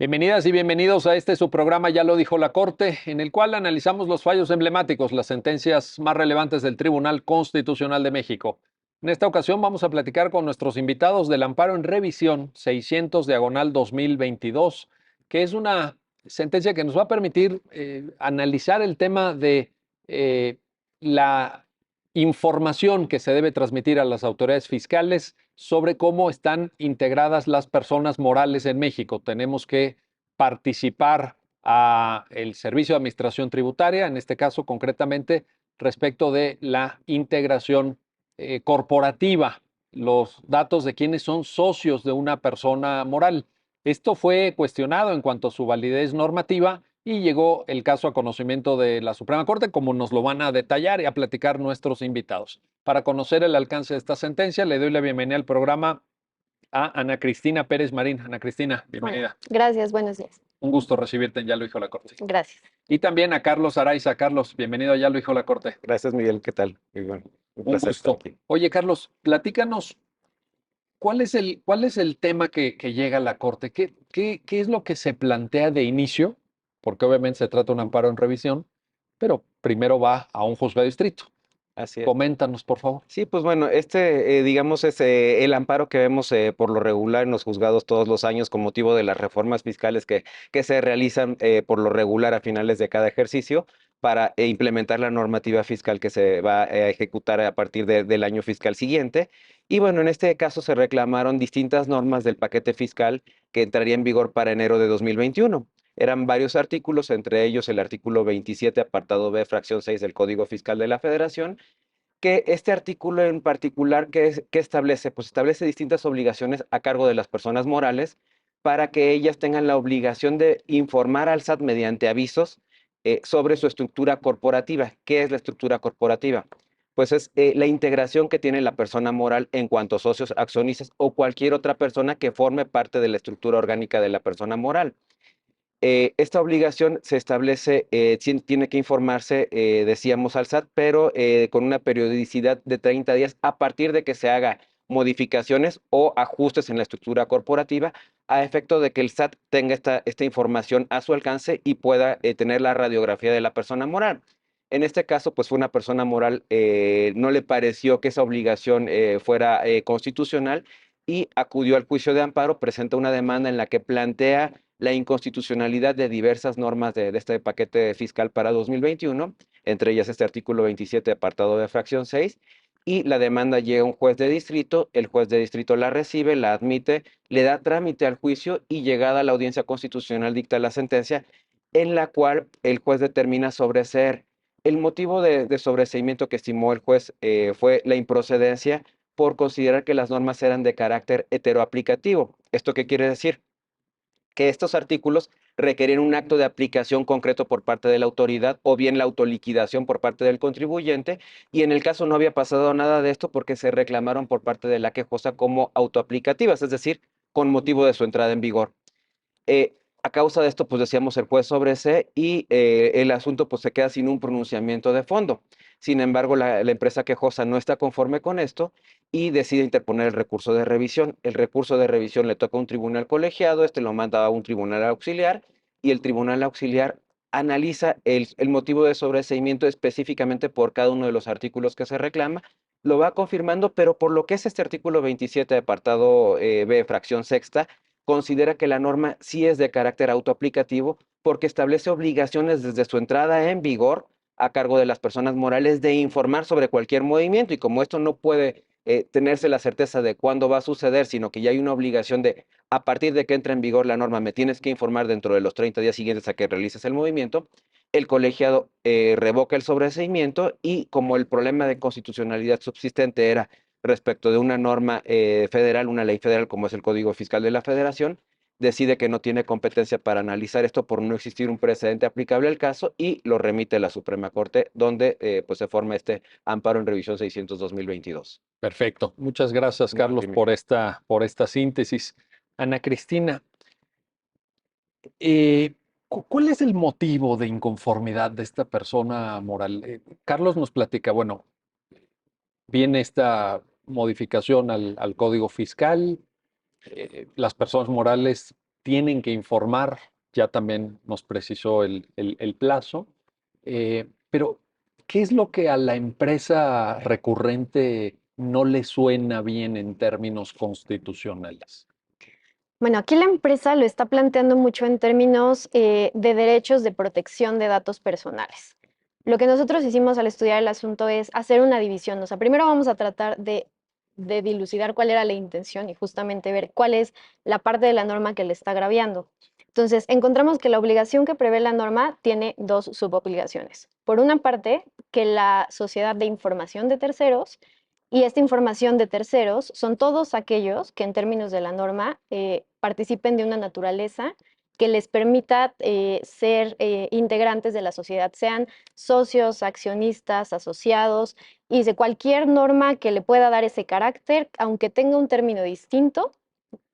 Bienvenidas y bienvenidos a este su programa Ya lo dijo la Corte, en el cual analizamos los fallos emblemáticos, las sentencias más relevantes del Tribunal Constitucional de México. En esta ocasión vamos a platicar con nuestros invitados del amparo en revisión 600 diagonal 2022, que es una sentencia que nos va a permitir analizar el tema de la información que se debe transmitir a las autoridades fiscales sobre cómo están integradas las personas morales en México. Tenemos que participar a el Servicio de Administración Tributaria, en este caso concretamente respecto de la integración corporativa, los datos de quienes son socios de una persona moral. Esto fue cuestionado en cuanto a su validez normativa y llegó el caso a conocimiento de la Suprema Corte, como nos lo van a detallar y a platicar nuestros invitados. Para conocer el alcance de esta sentencia, le doy la bienvenida al programa a Ana Cristina Pérez Marín. Ana Cristina, Bueno, bienvenida. gracias, buenos días. Un gusto recibirte en Ya lo dijo la Corte. Gracias. Y también a Carlos Araiza. Carlos, bienvenido a Ya lo dijo la Corte. Gracias, Miguel. ¿Qué tal? Muy bueno. Un Un placer estar gusto. aquí. Oye, Carlos, platícanos, ¿cuál es el tema que llega a la Corte? ¿Qué es lo que se plantea de inicio? Porque obviamente se trata de un amparo en revisión, pero primero va a un juzgado de distrito. Así es. Coméntanos, por favor. Sí, pues bueno, digamos, es el amparo que vemos por lo regular en los juzgados todos los años con motivo de las reformas fiscales que se realizan por lo regular a finales de cada ejercicio para implementar la normativa fiscal que se va a ejecutar a partir del año fiscal siguiente. Y bueno, en este caso se reclamaron distintas normas del paquete fiscal que entraría en vigor para enero de 2021. Eran varios artículos, entre ellos el artículo 27, apartado B, fracción 6 del Código Fiscal de la Federación, que este artículo en particular, ¿qué establece? Pues establece distintas obligaciones a cargo de las personas morales para que ellas tengan la obligación de informar al SAT mediante avisos sobre su estructura corporativa. ¿Qué es la estructura corporativa? Pues es la integración que tiene la persona moral en cuanto a socios, accionistas o cualquier otra persona que forme parte de la estructura orgánica de la persona moral. Esta obligación se establece, tiene que informarse, decíamos, al SAT, pero con una periodicidad de 30 días a partir de que se haga modificaciones o ajustes en la estructura corporativa a efecto de que el SAT tenga esta información a su alcance y pueda tener la radiografía de la persona moral. En este caso, pues fue una persona moral, no le pareció que esa obligación fuera constitucional y acudió al juicio de amparo, presenta una demanda en la que plantea la inconstitucionalidad de diversas normas de este paquete fiscal para 2021, entre ellas este artículo 27, apartado de fracción 6, y la demanda llega a un juez de distrito, el juez de distrito la recibe, la admite, le da trámite al juicio y llegada a la audiencia constitucional dicta la sentencia en la cual el juez determina sobreseer. El motivo de sobreseimiento que estimó el juez fue la improcedencia por considerar que las normas eran de carácter heteroaplicativo. ¿Esto qué quiere decir? Que estos artículos requerían un acto de aplicación concreto por parte de la autoridad o bien la autoliquidación por parte del contribuyente, y en el caso no había pasado nada de esto porque se reclamaron por parte de la quejosa como autoaplicativas, es decir, con motivo de su entrada en vigor. A causa de esto, pues decíamos, el juez sobresee y el asunto pues se queda sin un pronunciamiento de fondo. Sin embargo, la empresa quejosa no está conforme con esto y decide interponer el recurso de revisión. El recurso de revisión le toca a un tribunal colegiado, este lo manda a un tribunal auxiliar y el tribunal auxiliar analiza el motivo de sobreseimiento específicamente por cada uno de los artículos que se reclama, lo va confirmando, pero por lo que es este artículo 27, apartado B, fracción sexta, considera que la norma sí es de carácter autoaplicativo porque establece obligaciones desde su entrada en vigor a cargo de las personas morales de informar sobre cualquier movimiento, y como esto no puede tenerse la certeza de cuándo va a suceder, sino que ya hay una obligación de, a partir de que entre en vigor la norma, me tienes que informar dentro de los 30 días siguientes a que realices el movimiento, el colegiado revoca el sobreseimiento y como el problema de constitucionalidad subsistente era respecto de una norma federal, una ley federal como es el Código Fiscal de la Federación, decide que no tiene competencia para analizar esto por no existir un precedente aplicable al caso y lo remite a la Suprema Corte, donde pues se forma este amparo en revisión 600-2022. Perfecto. Muchas gracias, No, Carlos, por esta síntesis. Ana Cristina, ¿cuál es el motivo de inconformidad de esta persona moral? Carlos nos platica, bueno, viene esta modificación al Código Fiscal, las personas morales tienen que informar, ya también nos precisó el plazo, pero ¿qué es lo que a la empresa recurrente no le suena bien en términos constitucionales? Bueno, aquí la empresa lo está planteando mucho en términos de derechos de protección de datos personales. Lo que nosotros hicimos al estudiar el asunto es hacer una división. O sea, primero vamos a tratar de dilucidar cuál era la intención y justamente ver cuál es la parte de la norma que le está agraviando. Entonces, encontramos que la obligación que prevé la norma tiene dos subobligaciones. Por una parte, que la sociedad de información de terceros y esta información de terceros son todos aquellos que en términos de la norma participen de una naturaleza que les permita ser integrantes de la sociedad, sean socios, accionistas, asociados, y de cualquier norma que le pueda dar ese carácter, aunque tenga un término distinto,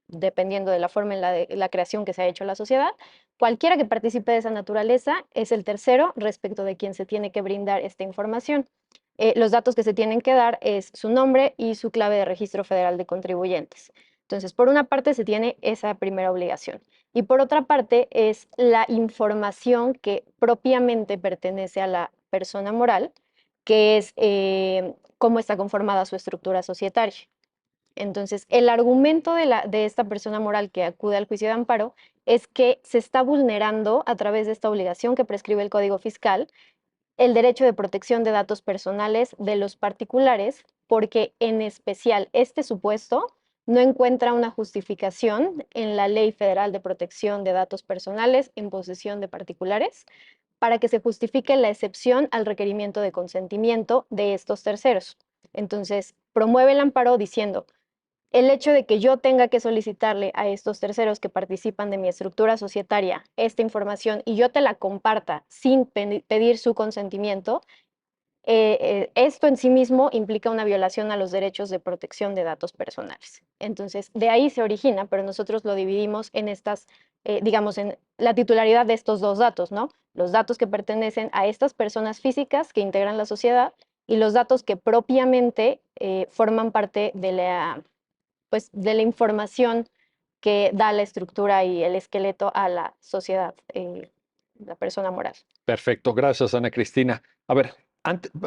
dependiendo de la forma en la creación que se ha hecho la sociedad, cualquiera que participe de esa naturaleza es el tercero respecto de quien se tiene que brindar esta información. Los datos que se tienen que dar es su nombre y su clave de registro federal de contribuyentes. Entonces, por una parte se tiene esa primera obligación y por otra parte es la información que propiamente pertenece a la persona moral, que es cómo está conformada su estructura societaria. Entonces, el argumento de esta persona moral que acude al juicio de amparo es que se está vulnerando a través de esta obligación que prescribe el Código Fiscal el derecho de protección de datos personales de los particulares, porque en especial este supuesto no encuentra una justificación en la Ley Federal de Protección de Datos Personales en posesión de particulares para que se justifique la excepción al requerimiento de consentimiento de estos terceros. Entonces, promueve el amparo diciendo, el hecho de que yo tenga que solicitarle a estos terceros que participan de mi estructura societaria esta información y yo te la comparta sin pedir su consentimiento, esto en sí mismo implica una violación a los derechos de protección de datos personales. Entonces, de ahí se origina, pero nosotros lo dividimos en estas, digamos, en la titularidad de estos dos datos, ¿no? Los datos que pertenecen a estas personas físicas que integran la sociedad y los datos que propiamente forman parte de pues, de la información que da la estructura y el esqueleto a la sociedad, la persona moral. Perfecto, gracias Ana Cristina. A ver,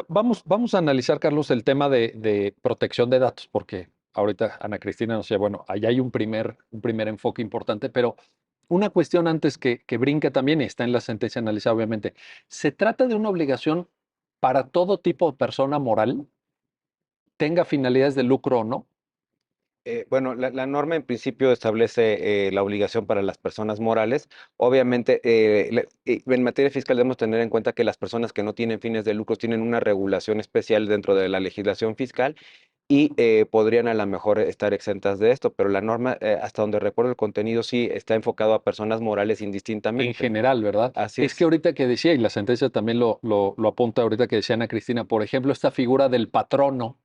vamos a analizar, Carlos, el tema de protección de datos, porque ahorita Ana Cristina nos decía, bueno, ahí hay un primer enfoque importante, pero una cuestión antes que brinca también, y está en la sentencia analizada obviamente, ¿se trata de una obligación para todo tipo de persona moral, tenga finalidades de lucro o no? Bueno, la norma en principio establece la obligación para las personas morales. Obviamente, en materia fiscal debemos tener en cuenta que las personas que no tienen fines de lucro tienen una regulación especial dentro de la legislación fiscal y podrían a lo mejor estar exentas de esto, pero la norma, hasta donde recuerdo el contenido, sí está enfocado a personas morales En indistintamente. general, ¿verdad? Así Es que es. ahorita que decía, y la sentencia también lo apunta ahorita que decía Ana Cristina, por ejemplo, esta figura del patrono,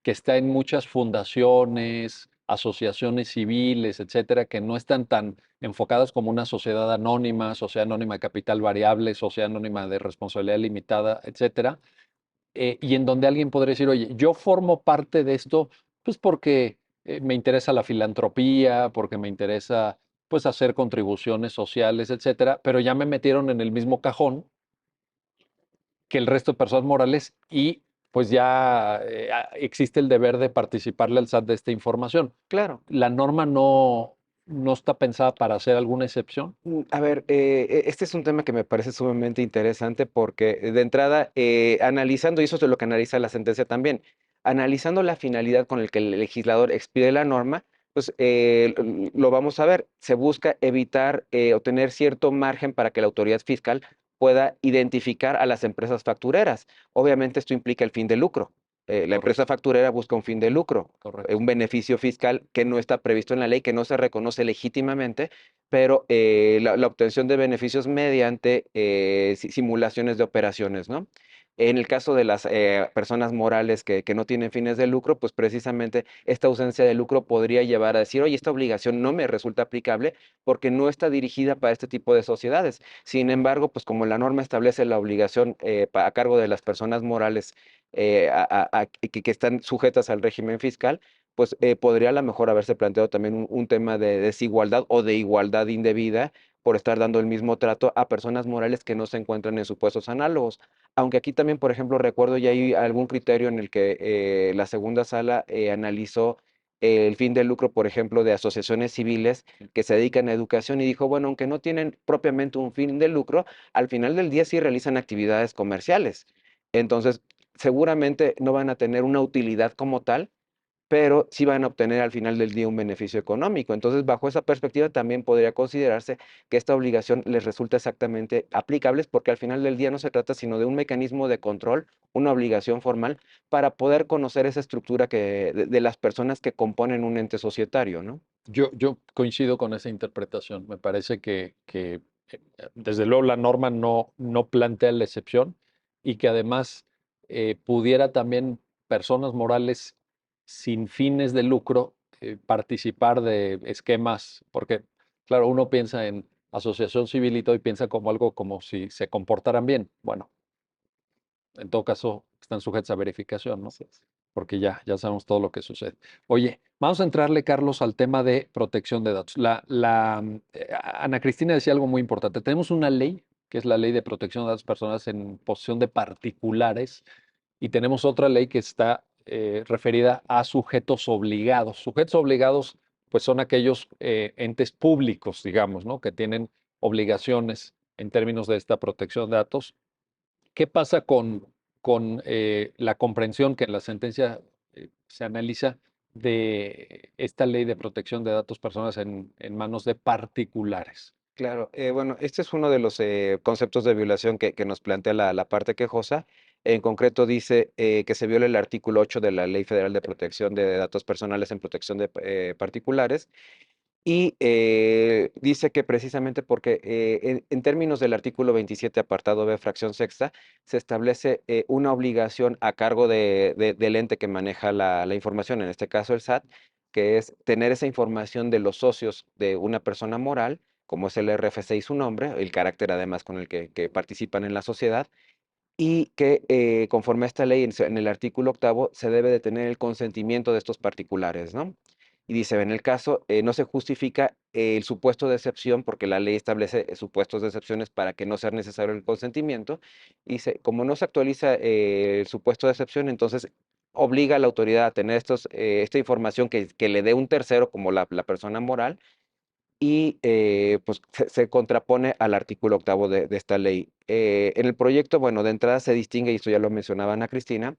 que está en muchas fundaciones, asociaciones civiles, etcétera, que no están tan enfocadas como una sociedad anónima, sociedad anónima de capital variable, sociedad anónima de responsabilidad limitada, etcétera, y en donde alguien podría decir, oye, yo formo parte de esto, pues porque me interesa la filantropía, porque me interesa, pues, hacer contribuciones sociales, etcétera, pero ya me metieron en el mismo cajón que el resto de personas morales y pues ya existe el deber de participarle al SAT de esta información. Claro. La norma no está pensada para hacer alguna excepción. A ver, este es un tema que me parece sumamente interesante porque de entrada, analizando, y eso es lo que analiza la sentencia también, analizando la finalidad con el que el legislador expide la norma, pues lo vamos a ver. Se busca evitar o tener cierto margen para que la autoridad fiscal pueda identificar a las empresas factureras. Obviamente esto implica el fin de lucro. La empresa facturera busca un fin de lucro, Correcto. un beneficio fiscal que no está previsto en la ley, que no se reconoce legítimamente, pero la obtención de beneficios mediante simulaciones de operaciones, ¿no? En el caso de las personas morales que no tienen fines de lucro, pues precisamente esta ausencia de lucro podría llevar a decir, oye, esta obligación no me resulta aplicable porque no está dirigida para este tipo de sociedades. Sin embargo, pues como la norma establece la obligación a cargo de las personas morales que están sujetas al régimen fiscal, pues podría a lo mejor haberse planteado también un tema de desigualdad o de igualdad indebida por estar dando el mismo trato a personas morales que no se encuentran en supuestos análogos. Aunque aquí también, por ejemplo, recuerdo ya hay algún criterio en el que la segunda sala analizó el fin de lucro, por ejemplo, de asociaciones civiles que se dedican a educación y dijo, bueno, aunque no tienen propiamente un fin de lucro, al final del día sí realizan actividades comerciales. Entonces, seguramente no van a tener una utilidad como tal, pero sí van a obtener al final del día un beneficio económico. Entonces, bajo esa perspectiva, también podría considerarse que esta obligación les resulta exactamente aplicable, porque al final del día no se trata sino de un mecanismo de control, una obligación formal, para poder conocer esa estructura de las personas que componen un ente societario, ¿no? Yo coincido con esa interpretación. Me parece que, desde luego la norma no plantea la excepción y que además pudiera también personas morales sin fines de lucro participar de esquemas, porque claro, uno piensa en asociación civil y todo y piensa como algo como si se comportaran bien. Bueno, en todo caso están sujetos a verificación, ¿no? Así es. Porque ya sabemos todo lo que sucede. Oye, vamos a entrarle, Carlos, al tema de protección de datos. Ana Cristina decía algo muy importante. Tenemos una ley, que es la Ley de Protección de Datos Personales en posesión de particulares, y tenemos otra ley que está referida a sujetos obligados. Sujetos obligados, pues son aquellos entes públicos, digamos, ¿no? Que tienen obligaciones en términos de esta protección de datos. ¿Qué pasa con la comprensión que en la sentencia se analiza de esta ley de protección de datos personales en manos de particulares? Claro, bueno, este es uno de los conceptos de violación que nos plantea la parte quejosa. En concreto dice que se viola el artículo 8 de la Ley Federal de Protección de Datos Personales en protección de particulares y dice que precisamente porque en términos del artículo 27, apartado B, fracción sexta, se establece una obligación a cargo del ente que maneja la información, en este caso el SAT, que es tener esa información de los socios de una persona moral, como es el RFC y su nombre, el carácter además con el que participan en la sociedad, y que conforme a esta ley, en el artículo octavo, se debe de tener el consentimiento de estos particulares, ¿no? Y dice, en el caso, no se justifica el supuesto de excepción, porque la ley establece supuestos de excepciones para que no sea necesario el consentimiento. Y dice, como no se actualiza el supuesto de excepción, entonces obliga a la autoridad a tener esta información que le dé un tercero, como la persona moral, y pues se contrapone al artículo octavo de esta ley. En el proyecto, bueno, de entrada se distingue, y esto ya lo mencionaba Ana Cristina,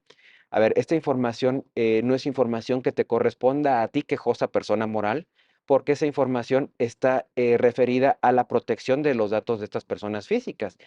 a ver, esta información no es información que te corresponda a ti, quejosa persona moral, porque esa información está referida a la protección de los datos de estas personas físicas.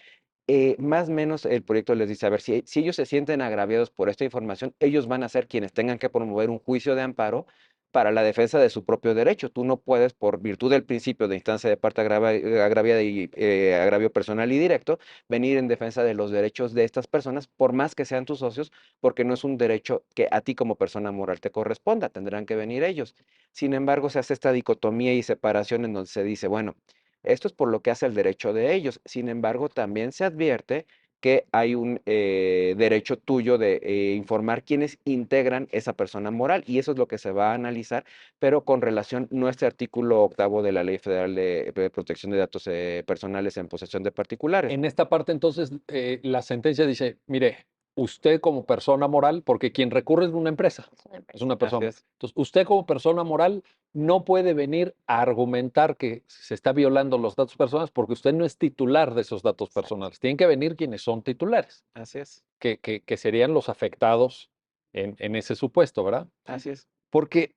Más o menos el proyecto les dice, a ver, si ellos se sienten agraviados por esta información, ellos van a ser quienes tengan que promover un juicio de amparo para la defensa de su propio derecho. Tú no puedes, por virtud del principio de instancia de parte agraviada y agravio personal y directo, venir en defensa de los derechos de estas personas, por más que sean tus socios, porque no es un derecho que a ti como persona moral te corresponda, tendrán que venir ellos. Sin embargo, se hace esta dicotomía y separación en donde se dice, bueno, esto es por lo que hace el derecho de ellos. Sin embargo, también se advierte que hay un derecho tuyo de informar quiénes integran esa persona moral y eso es lo que se va a analizar, pero con relación no a este artículo octavo de la Ley Federal de Protección de Datos Personales en posesión de particulares. En esta parte, entonces, la sentencia dice, mire, usted como persona moral, porque quien recurre es una empresa, Es una es empresa. una Así persona. es. Entonces, usted como persona moral no puede venir a argumentar que se está violando los datos personales porque usted no es titular de esos datos Exacto. personales. Tienen que venir quienes son titulares, Así es. que serían los afectados en ese supuesto, ¿verdad? Así es. Porque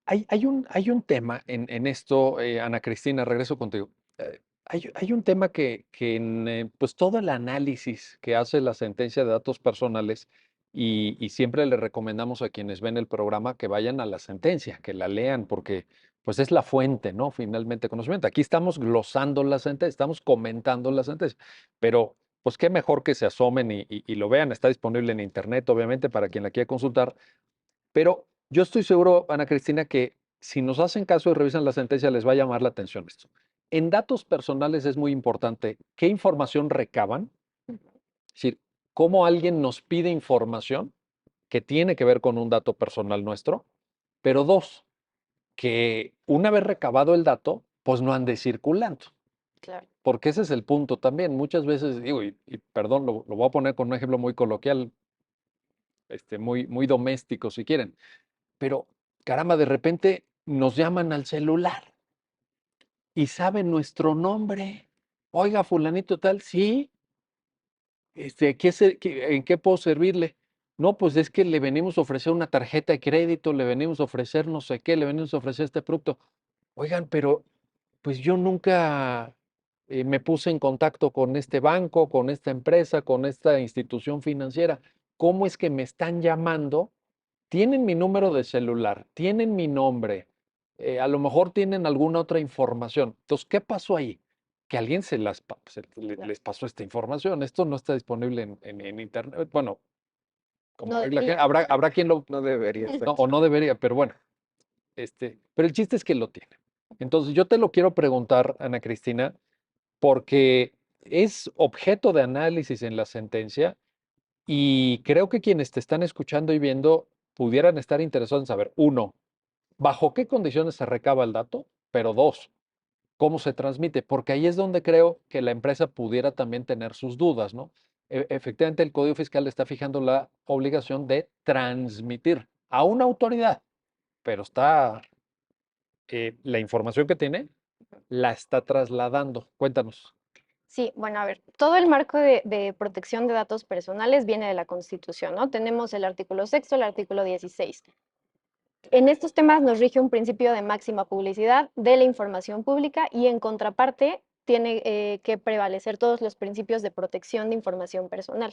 hay un tema en esto, Ana Cristina, regreso contigo. Hay un tema que en pues todo el análisis que hace la sentencia de datos personales, y siempre le recomendamos a quienes ven el programa que vayan a la sentencia, que la lean, porque pues es la fuente, ¿no? Finalmente, conocimiento. Aquí estamos glosando la sentencia, estamos comentando la sentencia, pero pues qué mejor que se asomen y lo vean. Está disponible en internet, obviamente, para quien la quiera consultar. Pero yo estoy seguro, Ana Cristina, que si nos hacen caso y revisan la sentencia, les va a llamar la atención esto. En datos personales es muy importante qué información recaban, es decir, cómo alguien nos pide información que tiene que ver con un dato personal nuestro, pero dos, que una vez recabado el dato, pues no ande circulando. Claro. Porque ese es el punto también. Muchas veces digo, y perdón, lo voy a poner con un ejemplo muy coloquial, muy doméstico si quieren, pero caramba, de repente nos llaman al celular y saben nuestro nombre. Oiga, fulanito tal, sí, ¿en qué puedo servirle? No, pues es que le venimos a ofrecer una tarjeta de crédito, le venimos a ofrecer no sé qué, le venimos a ofrecer este producto. Oigan, pero pues yo nunca me puse en contacto con este banco, con esta empresa, con esta institución financiera. ¿Cómo es que me están llamando? Tienen mi número de celular, tienen mi nombre, a lo mejor tienen alguna otra información. Entonces, ¿qué pasó ahí? Que alguien Claro. les pasó esta información. Esto no está disponible en internet. Bueno, como No regla, debería. habrá quien lo, No debería no, ser. o no debería, pero bueno, pero el chiste es que lo tiene. Entonces, yo te lo quiero preguntar, Ana Cristina, porque es objeto de análisis en la sentencia y creo que quienes te están escuchando y viendo pudieran estar interesados en saber, uno, bajo qué condiciones se recaba el dato, pero dos, cómo se transmite, porque ahí es donde creo que la empresa pudiera también tener sus dudas, ¿no? Efectivamente, el Código Fiscal está fijando la obligación de transmitir a una autoridad, pero la información que tiene la está trasladando. Cuéntanos. Sí, bueno, a ver, todo el marco de protección de datos personales viene de la Constitución, ¿no? Tenemos el artículo sexto, el artículo 16. En estos temas nos rige un principio de máxima publicidad de la información pública y en contraparte tiene que prevalecer todos los principios de protección de información personal.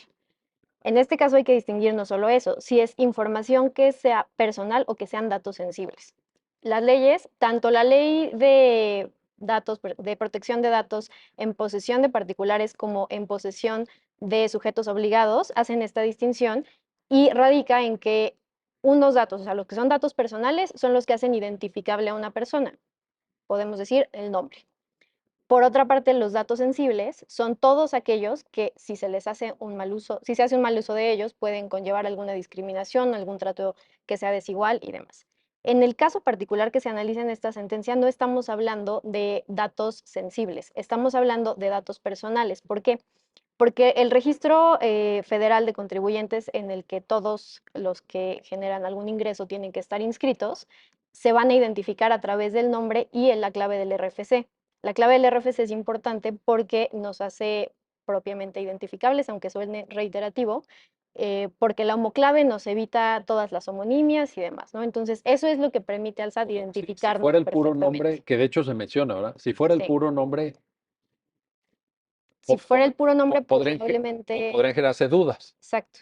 En este caso hay que distinguir no solo eso, si es información que sea personal o que sean datos sensibles. Las leyes, tanto la ley de datos, de protección de datos en posesión de particulares como en posesión de sujetos obligados, hacen esta distinción y radica en que unos datos, o sea, los que son datos personales, son los que hacen identificable a una persona. Podemos decir el nombre. Por otra parte, los datos sensibles son todos aquellos que si se les hace un mal uso, si se hace un mal uso de ellos, pueden conllevar alguna discriminación, algún trato que sea desigual y demás. En el caso particular que se analiza en esta sentencia, no estamos hablando de datos sensibles, estamos hablando de datos personales. ¿Por qué? Porque el registro federal de contribuyentes en el que todos los que generan algún ingreso tienen que estar inscritos, se van a identificar a través del nombre y en la clave del RFC. La clave del RFC es importante porque nos hace propiamente identificables, aunque suene reiterativo, porque la homoclave nos evita todas las homonimias y demás, ¿no? Entonces, eso es lo que permite al SAT Si identificarnos fuera el puro nombre, perfectamente. que de hecho se menciona, ¿verdad? Si fuera el Sí. puro nombre, Si fuera el puro nombre, probablemente, podrían generarse dudas. exacto,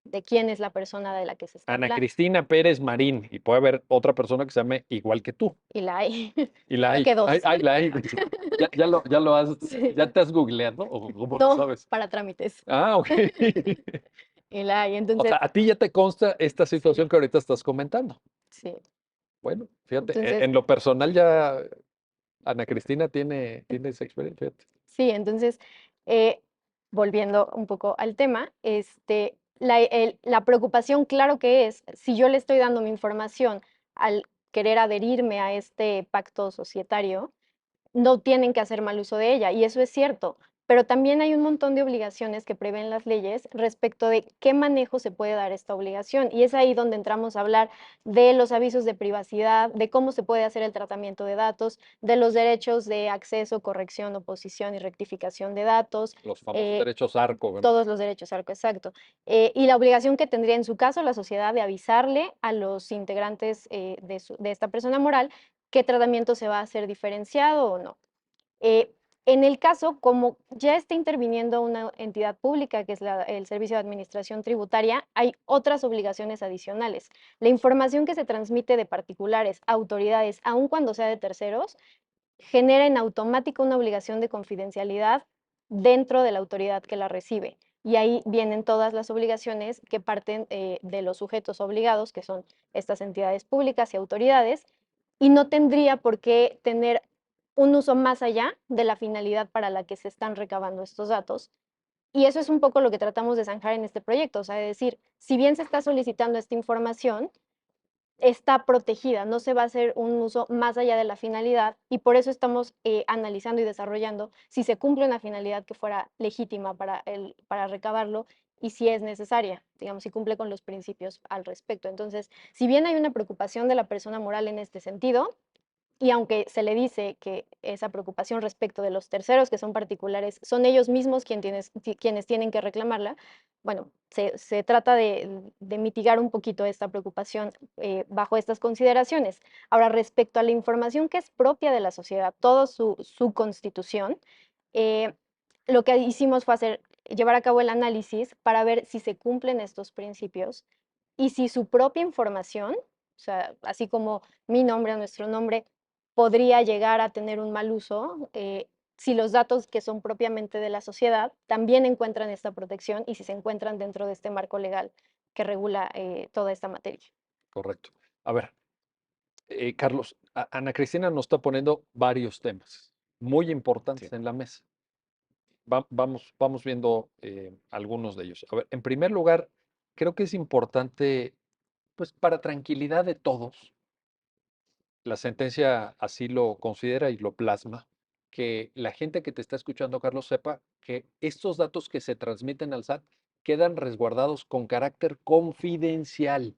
de quién es la persona de la que se está Ana hablando. Cristina Pérez Marín, y puede haber otra persona que se llame igual que tú. Y la hay. Y la Creo hay, que dos. la hay. Sí. Ya te has googleado, o cómo lo No, sabes. para trámites. Ah, ok. Y la hay. O Entonces, sea, a ti ya te consta esta sí, situación que ahorita estás comentando. sí. Bueno, fíjate, Entonces, en lo personal ya Ana Cristina tiene esa experiencia, fíjate. sí, entonces, eh, volviendo un poco al tema, la preocupación, claro que es, si yo le estoy dando mi información al querer adherirme a este pacto societario, no tienen que hacer mal uso de ella, y eso es cierto, pero también hay un montón de obligaciones que prevén las leyes respecto de qué manejo se puede dar esta obligación, y es ahí donde entramos a hablar de los avisos de privacidad, de cómo se puede hacer el tratamiento de datos, de los derechos de acceso, corrección, oposición y rectificación de datos, Los famosos eh, derechos ARCO, ¿verdad? todos los derechos, Arco, exacto. Y la obligación que tendría en su caso la sociedad de avisarle a los integrantes de esta persona moral qué tratamiento se va a hacer diferenciado o no. Eh, en el caso, como ya está interviniendo una entidad pública, que es el Servicio de Administración Tributaria, hay otras obligaciones adicionales. La información que se transmite de particulares a autoridades, aun cuando sea de terceros, genera en automático una obligación de confidencialidad dentro de la autoridad que la recibe. Y ahí vienen todas las obligaciones que parten de los sujetos obligados, que son estas entidades públicas y autoridades, y no tendría por qué tener un uso más allá de la finalidad para la que se están recabando estos datos. Y eso es un poco lo que tratamos de zanjar en este proyecto, o sea, de decir, si bien se está solicitando esta información, está protegida, no se va a hacer un uso más allá de la finalidad y por eso estamos analizando y desarrollando si se cumple una finalidad que fuera legítima para recabarlo y si es necesaria, digamos, si cumple con los principios al respecto. Entonces, si bien hay una preocupación de la persona moral en este sentido, y aunque se le dice que esa preocupación respecto de los terceros, que son particulares, son ellos mismos quienes tienen que reclamarla, bueno, se trata de mitigar un poquito esta preocupación bajo estas consideraciones. Ahora, respecto a la información que es propia de la sociedad, toda su constitución, eh, lo que hicimos fue llevar a cabo el análisis para ver si se cumplen estos principios y si su propia información, o sea, así como mi nombre o nuestro nombre, podría llegar a tener un mal uso si los datos que son propiamente de la sociedad también encuentran esta protección y si se encuentran dentro de este marco legal que regula toda esta materia. Correcto. A ver, Carlos, Ana Cristina nos está poniendo varios temas muy Sí. importantes en la mesa. Vamos viendo algunos de ellos. A ver, en primer lugar, creo que es importante, pues para tranquilidad de todos, la sentencia así lo considera y lo plasma, que la gente que te está escuchando, Carlos, sepa que estos datos que se transmiten al SAT quedan resguardados con carácter confidencial,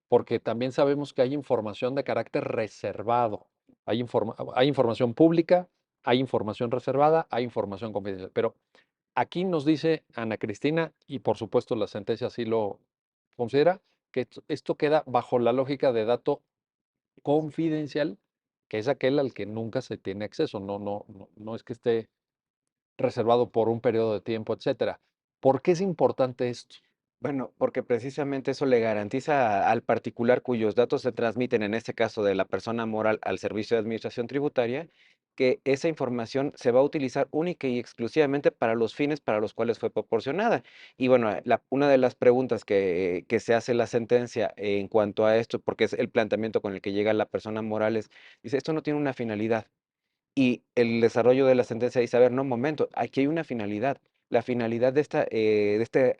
porque también sabemos que hay información de carácter reservado. Hay información pública, hay información reservada, hay información confidencial. Pero aquí nos dice Ana Cristina, y por supuesto la sentencia así lo considera, que esto queda bajo la lógica de dato confidencial, que es aquel al que nunca se tiene acceso. No es que esté reservado por un periodo de tiempo, etcétera. ¿Por qué es importante esto? Bueno, porque precisamente eso le garantiza al particular cuyos datos se transmiten, en este caso de la persona moral al Servicio de Administración Tributaria, que esa información se va a utilizar única y exclusivamente para los fines para los cuales fue proporcionada. Y bueno, una de las preguntas que se hace la sentencia en cuanto a esto, porque es el planteamiento con el que llega la persona moral, dice, esto no tiene una finalidad. Y el desarrollo de la sentencia dice, a ver, no, un momento, aquí hay una finalidad. La finalidad de esta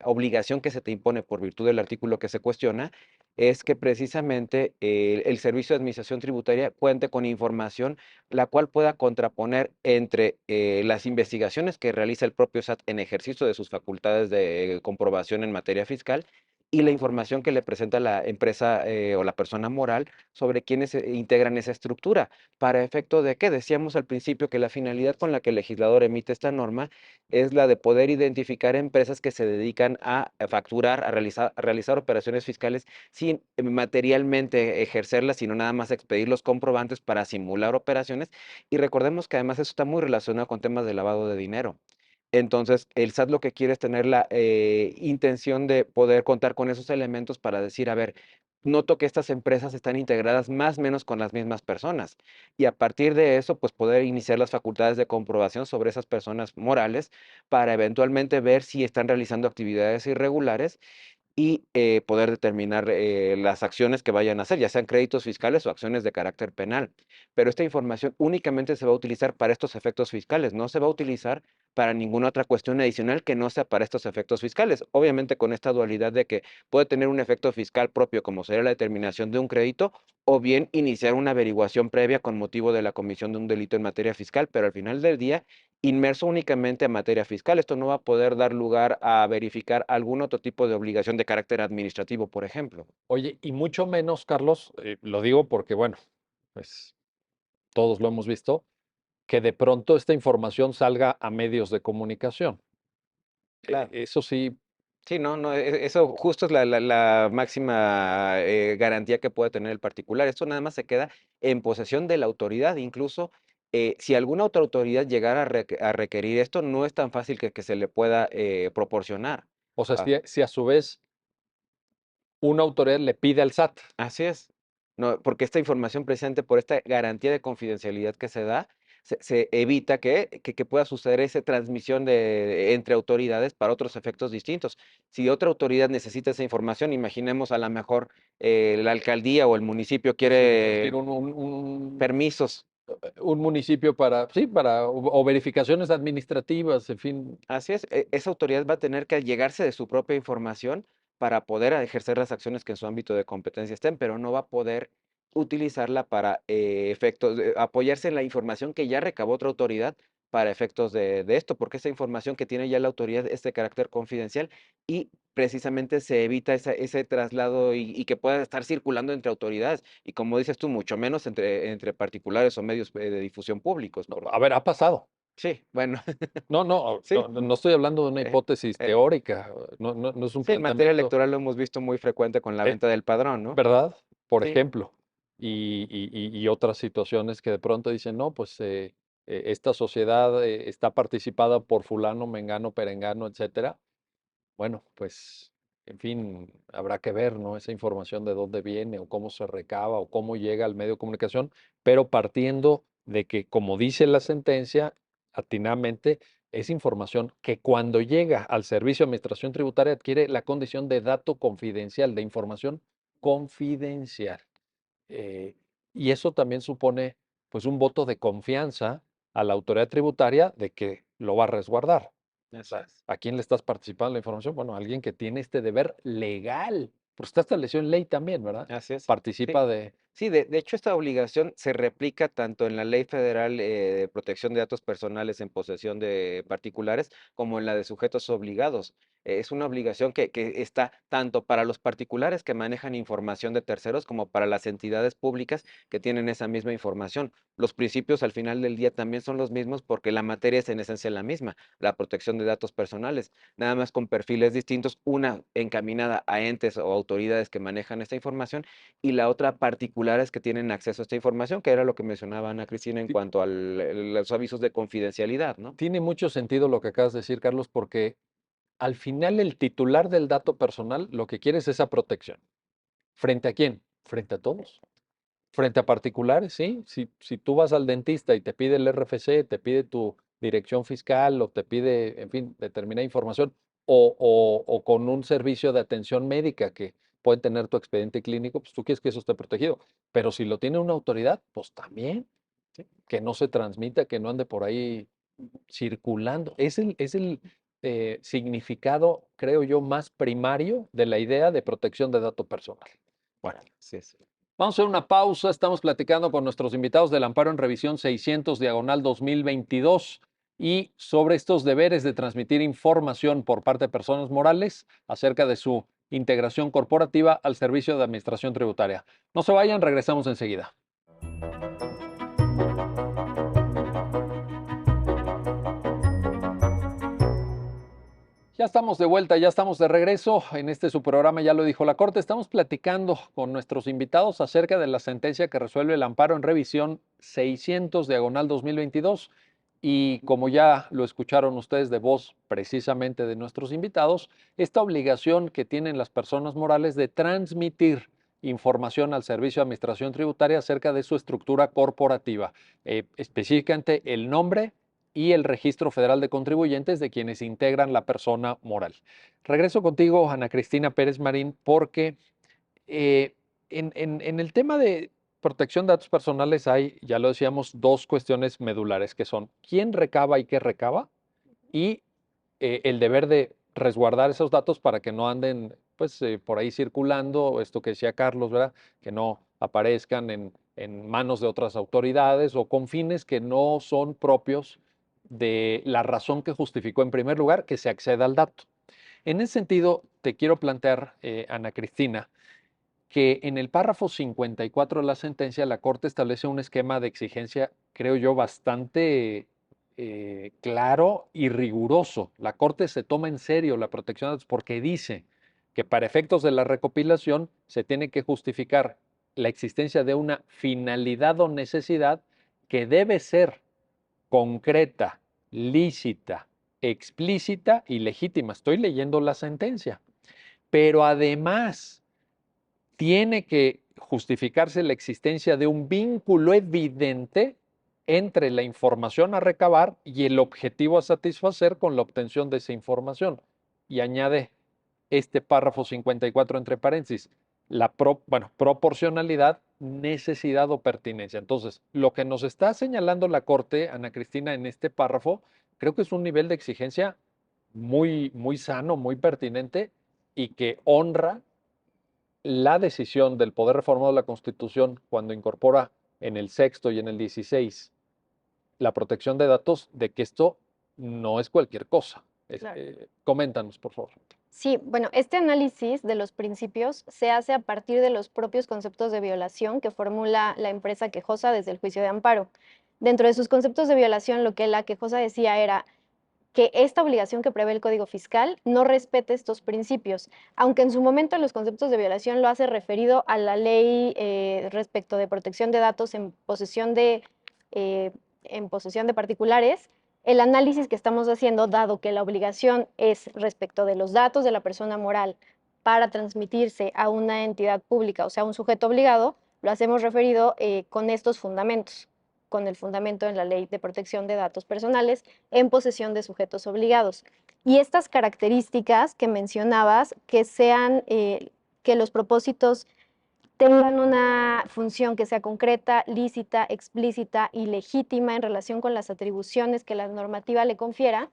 obligación que se te impone por virtud del artículo que se cuestiona es que precisamente el Servicio de Administración Tributaria cuente con información la cual pueda contraponer entre las investigaciones que realiza el propio SAT en ejercicio de sus facultades de comprobación en materia fiscal y la información que le presenta la empresa o la persona moral sobre quienes integran esa estructura. ¿Para efecto de qué? Decíamos al principio que la finalidad con la que el legislador emite esta norma es la de poder identificar empresas que se dedican a facturar, a realizar operaciones fiscales sin materialmente ejercerlas, sino nada más expedir los comprobantes para simular operaciones. Y recordemos que además eso está muy relacionado con temas de lavado de dinero. Entonces, el SAT lo que quiere es tener la intención de poder contar con esos elementos para decir, a ver, noto que estas empresas están integradas más o menos con las mismas personas. Y a partir de eso, pues poder iniciar las facultades de comprobación sobre esas personas morales para eventualmente ver si están realizando actividades irregulares y poder determinar las acciones que vayan a hacer, ya sean créditos fiscales o acciones de carácter penal. Pero esta información únicamente se va a utilizar para estos efectos fiscales, no se va a utilizar para ninguna otra cuestión adicional que no sea para estos efectos fiscales. Obviamente con esta dualidad de que puede tener un efecto fiscal propio, como sería la determinación de un crédito, o bien iniciar una averiguación previa con motivo de la comisión de un delito en materia fiscal, pero al final del día inmerso únicamente en materia fiscal. Esto no va a poder dar lugar a verificar algún otro tipo de obligación de carácter administrativo, por ejemplo. Oye, y mucho menos, Carlos, lo digo porque, bueno, pues todos lo hemos visto, que de pronto esta información salga a medios de comunicación. Claro. Eso sí, Sí, no, no, eso justo es la máxima garantía que puede tener el particular. Esto nada más se queda en posesión de la autoridad. Incluso si alguna otra autoridad llegara a requerir esto, no es tan fácil que se le pueda proporcionar. o sea, Ah, si a su vez una autoridad le pide al SAT, así es. No, porque esta información, precisamente por esta garantía de confidencialidad que se da, se evita que pueda suceder esa transmisión entre autoridades para otros efectos distintos. Si otra autoridad necesita esa información, imaginemos a lo mejor la alcaldía o el municipio Es quiere decir, permisos. un municipio para, sí, o verificaciones administrativas, en fin. Así es, esa autoridad va a tener que llegarse de su propia información para poder ejercer las acciones que en su ámbito de competencia estén, pero no va a poder utilizarla para efectos, apoyarse en la información que ya recabó otra autoridad para efectos de esto, porque esa información que tiene ya la autoridad es de carácter confidencial y precisamente se evita ese traslado y que pueda estar circulando entre autoridades y como dices tú, mucho menos entre particulares o medios de difusión públicos. No, a ver, ha pasado. Sí, bueno, No, no, sí. no estoy hablando de una eh, hipótesis eh, teórica, no es un Sí, en materia planteamiento, electoral lo hemos visto muy frecuente con la venta del padrón, ¿no? ¿verdad? Por Sí, ejemplo, y otras situaciones que de pronto dicen, no, pues esta sociedad está participada por fulano, mengano, perengano, etcétera. Bueno, pues, en fin, habrá que ver, ¿no? Esa información de dónde viene o cómo se recaba o cómo llega al medio de comunicación, pero partiendo de que, como dice la sentencia, atinadamente, es información que cuando llega al Servicio de Administración Tributaria adquiere la condición de dato confidencial, de información confidencial. Eh, y eso también supone, pues, un voto de confianza a la autoridad tributaria de que lo va a resguardar. O así sea, es. ¿a quién le estás participando la información? Bueno, alguien que tiene este deber legal, porque está establecido en ley también, ¿verdad? Así es. Sí, Participa de... sí, de hecho, esta obligación se replica tanto en la Ley Federal de Protección de Datos Personales en posesión de particulares como en la de sujetos obligados. Es una obligación que está tanto para los particulares que manejan información de terceros como para las entidades públicas que tienen esa misma información. Los principios al final del día también son los mismos porque la materia es en esencia la misma, la protección de datos personales, nada más con perfiles distintos, una encaminada a entes o autoridades que manejan esta información y la otra particulares que tienen acceso a esta información, que era lo que mencionaba Ana Cristina en Ti- cuanto a los avisos de confidencialidad, ¿no? Tiene mucho sentido lo que acabas de decir, Carlos, porque al final el titular del dato personal lo que quiere es esa protección. ¿Frente a quién? Frente a todos. Frente a particulares, sí. Si tú vas al dentista y te pide el RFC, te pide tu dirección fiscal o te pide, en fin, determinada información, o con un servicio de atención médica que pueden tener tu expediente clínico, pues tú quieres que eso esté protegido. Pero si lo tiene una autoridad, pues también, ¿sí? Que no se transmita, que no ande por ahí circulando. Es el significado, creo yo, más primario de la idea de protección de dato personal. Bueno. Sí, sí. Vamos a hacer una pausa. Estamos platicando con nuestros invitados del amparo en revisión 600 diagonal 2022 y sobre estos deberes de transmitir información por parte de personas morales acerca de su integración corporativa al servicio de administración tributaria. No se vayan, regresamos enseguida. Ya estamos de vuelta, ya estamos de regreso en este su programa, ya lo dijo la Corte. Estamos platicando con nuestros invitados acerca de la sentencia que resuelve el amparo en revisión 600 diagonal 2022. Y como ya lo escucharon ustedes de voz precisamente de nuestros invitados, esta obligación que tienen las personas morales de transmitir información al Servicio de Administración Tributaria acerca de su estructura corporativa, específicamente el nombre y el Registro Federal de Contribuyentes de quienes integran la persona moral. Regreso contigo, Ana Cristina Pérez Marín, porque eh, en el tema de protección de datos personales hay, ya lo decíamos, dos cuestiones medulares, que son quién recaba y qué recaba, y el deber de resguardar esos datos para que no anden pues, por ahí circulando, esto que decía Carlos, ¿verdad? Que no aparezcan en manos de otras autoridades o con fines que no son propios de la razón que justificó en primer lugar que se acceda al dato. En ese sentido, te quiero plantear, Ana Cristina, que en el párrafo 54 de la sentencia la Corte establece un esquema de exigencia, creo yo, bastante claro y riguroso. La Corte se toma en serio la protección de datos porque dice que para efectos de la recopilación se tiene que justificar la existencia de una finalidad o necesidad que debe ser concreta, lícita, explícita y legítima. Estoy leyendo la sentencia. Pero además tiene que justificarse la existencia de un vínculo evidente entre la información a recabar y el objetivo a satisfacer con la obtención de esa información. Y añade este párrafo 54 entre paréntesis, proporcionalidad, necesidad o pertinencia. Entonces, lo que nos está señalando la Corte, Ana Cristina, en este párrafo, creo que es un nivel de exigencia muy sano, muy pertinente y que honra la decisión del Poder Reformado de la Constitución cuando incorpora en el sexto y en el 16 la protección de datos, de que esto no es cualquier cosa. Claro. Coméntanos, por favor. Sí, bueno, este análisis de los principios se hace a partir de los propios conceptos de violación que formula la empresa quejosa desde el juicio de amparo. Dentro de sus conceptos de violación, lo que la quejosa decía era que esta obligación que prevé el Código Fiscal no respete estos principios, aunque en su momento los conceptos de violación lo hace referido a la ley respecto de protección de datos eh, en posesión de particulares. El análisis que estamos haciendo, dado que la obligación es respecto de los datos de la persona moral para transmitirse a una entidad pública, o sea, un sujeto obligado, lo hacemos referido con estos fundamentos, con el fundamento en la Ley de Protección de Datos Personales en posesión de sujetos obligados. Y estas características que mencionabas, que sean, que los propósitos tengan una función que sea concreta, lícita, explícita y legítima en relación con las atribuciones que la normativa le confiera,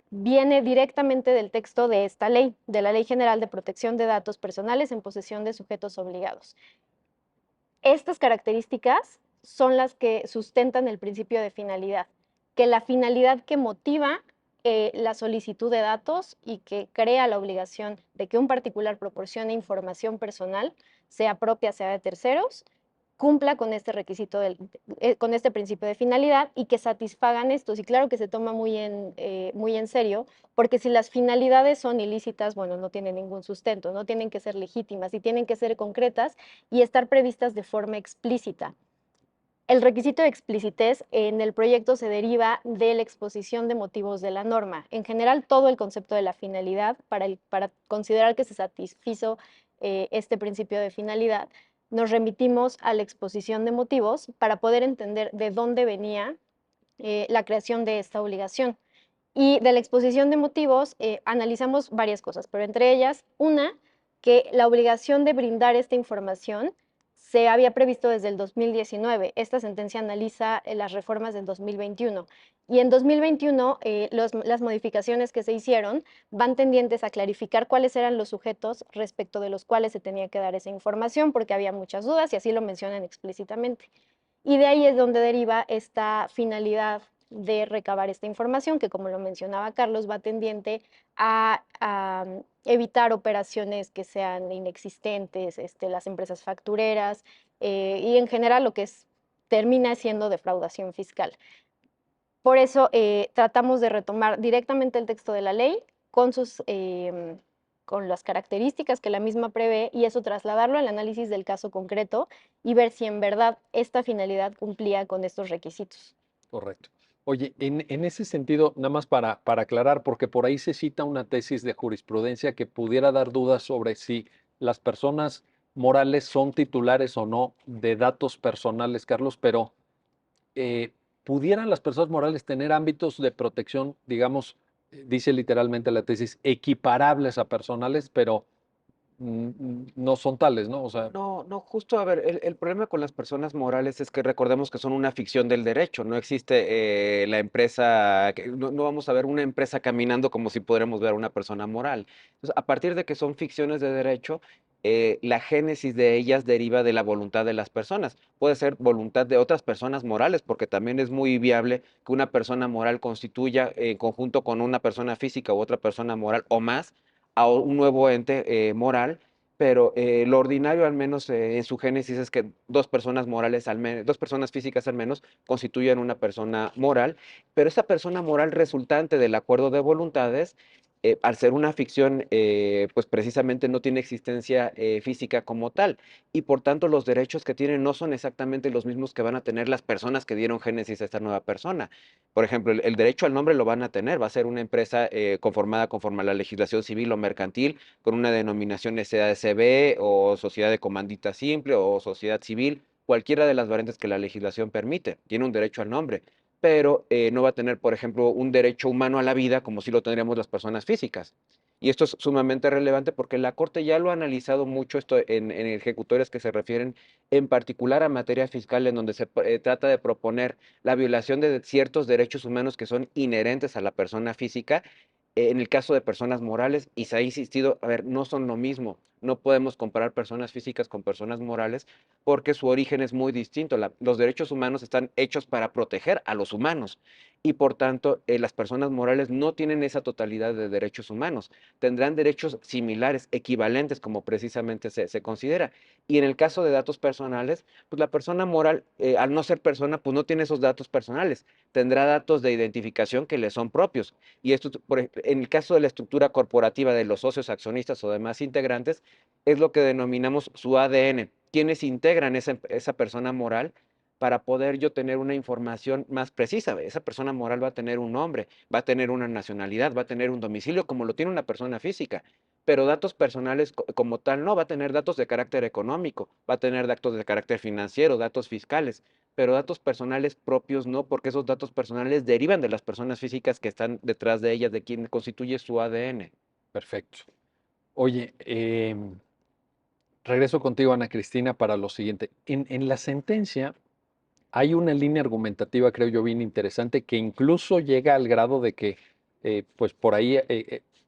viene directamente del texto de esta ley, de la Ley General de Protección de Datos Personales en posesión de sujetos obligados. Estas características son las que sustentan el principio de finalidad, que la finalidad que motiva la solicitud de datos y que crea la obligación de que un particular proporcione información personal, sea propia, sea de terceros, cumpla con este requisito, con este principio de finalidad y que satisfagan estos. Y claro que se toma muy en serio, porque si las finalidades son ilícitas, bueno, no tienen ningún sustento, no tienen que ser legítimas y tienen que ser concretas y estar previstas de forma explícita. El requisito de explicitez en el proyecto se deriva de la exposición de motivos de la norma. En general, todo el concepto de la finalidad, para considerar que se satisfizo este principio de finalidad, nos remitimos a la exposición de motivos para poder entender de dónde venía la creación de esta obligación. Y de la exposición de motivos analizamos varias cosas, pero entre ellas, una, que la obligación de brindar esta información se había previsto desde el 2019. Esta sentencia analiza las reformas del 2021. Y en 2021, las modificaciones que se hicieron van tendientes a clarificar cuáles eran los sujetos respecto de los cuales se tenía que dar esa información, porque había muchas dudas y así lo mencionan explícitamente. Y de ahí es donde deriva esta finalidad de recabar esta información, que como lo mencionaba Carlos, va tendiente a evitar operaciones que sean inexistentes, las empresas factureras y en general lo que termina siendo defraudación fiscal. Por eso tratamos de retomar directamente el texto de la ley con con las características que la misma prevé y eso trasladarlo al análisis del caso concreto y ver si en verdad esta finalidad cumplía con estos requisitos. Correcto. Oye, en ese sentido, nada más para aclarar, porque por ahí se cita una tesis de jurisprudencia que pudiera dar dudas sobre si las personas morales son titulares o no de datos personales, Carlos, pero ¿pudieran las personas morales tener ámbitos de protección, digamos, dice literalmente la tesis, equiparables a personales, pero no son tales, ¿no? O sea, No, no, justo, a ver, el problema con las personas morales es que recordemos que son una ficción del derecho, no existe la empresa, no vamos a ver una empresa caminando como si pudiéramos ver a una persona moral. Entonces, a partir de que son ficciones de derecho, la génesis de ellas deriva de la voluntad de las personas. Puede ser voluntad de otras personas morales, porque también es muy viable que una persona moral constituya en conjunto con una persona física u otra persona moral o más a un nuevo ente moral, pero lo ordinario, al menos en su génesis, es que dos personas morales, dos personas físicas al menos, constituyen una persona moral, pero esa persona moral resultante del acuerdo de voluntades, al ser una ficción, pues precisamente no tiene existencia física como tal, y por tanto los derechos que tienen no son exactamente los mismos que van a tener las personas que dieron génesis a esta nueva persona. Por ejemplo, el derecho al nombre lo van a tener, va a ser una empresa conformada conforme a la legislación civil o mercantil, con una denominación SASB o sociedad de comandita simple o sociedad civil cualquiera de las variantes que la legislación permite. Tiene un derecho al nombre, pero no va a tener, por ejemplo, un derecho humano a la vida como si lo tendríamos las personas físicas. Y esto es sumamente relevante porque la Corte ya lo ha analizado mucho esto en ejecutorias que se refieren en particular a materia fiscal, en donde se trata de proponer la violación de ciertos derechos humanos que son inherentes a la persona física en el caso de personas morales, y se ha insistido, a ver, no son lo mismo, no podemos comparar personas físicas con personas morales porque su origen es muy distinto. Los derechos humanos están hechos para proteger a los humanos y por tanto las personas morales no tienen esa totalidad de derechos humanos, tendrán derechos similares, equivalentes, como precisamente se considera. Y en el caso de datos personales, pues la persona moral, al no ser persona, pues no tiene esos datos personales, tendrá datos de identificación que le son propios. Y esto, en el caso de la estructura corporativa de los socios accionistas o demás integrantes, es lo que denominamos su ADN. ¿Quiénes integran esa persona moral? Para poder yo tener una información más precisa. Esa persona moral va a tener un nombre, va a tener una nacionalidad, va a tener un domicilio como lo tiene una persona física. Pero datos personales como tal no, va a tener datos de carácter económico, va a tener datos de carácter financiero, datos fiscales, pero datos personales propios no, porque esos datos personales derivan de las personas físicas que están detrás de ellas, de quien constituye su ADN. Perfecto. Oye, regreso contigo, Ana Cristina, para lo siguiente. En la sentencia hay una línea argumentativa, creo yo, bien interesante, que incluso llega al grado de que, pues por ahí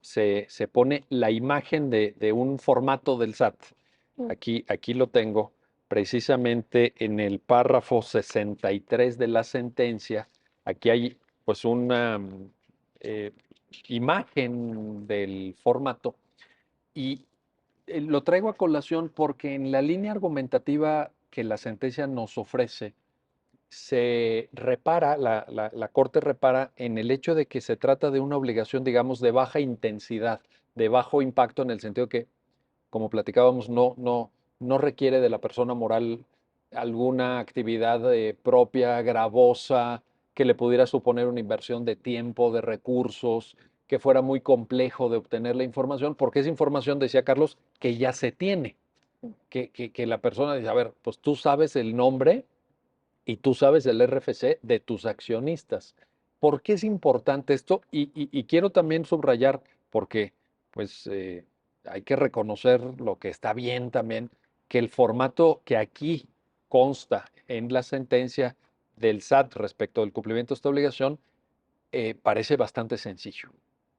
se pone la imagen de un formato del SAT. Mm. Aquí lo tengo, precisamente en el párrafo 63 de la sentencia. Aquí hay pues una eh, imagen del formato y lo traigo a colación porque en la línea argumentativa que la sentencia nos ofrece, se repara, la Corte repara en el hecho de que se trata de una obligación, digamos, de baja intensidad, de bajo impacto, en el sentido que, como platicábamos, no requiere de la persona moral alguna actividad propia, gravosa, que le pudiera suponer una inversión de tiempo, de recursos, que fuera muy complejo de obtener la información, porque es información, decía Carlos, que ya se tiene, que la persona dice, a ver, pues tú sabes el nombre y tú sabes el RFC de tus accionistas. ¿Por qué es importante esto? Y quiero también subrayar, porque pues hay que reconocer lo que está bien también, que el formato que aquí consta en la sentencia del SAT respecto del cumplimiento de esta obligación parece bastante sencillo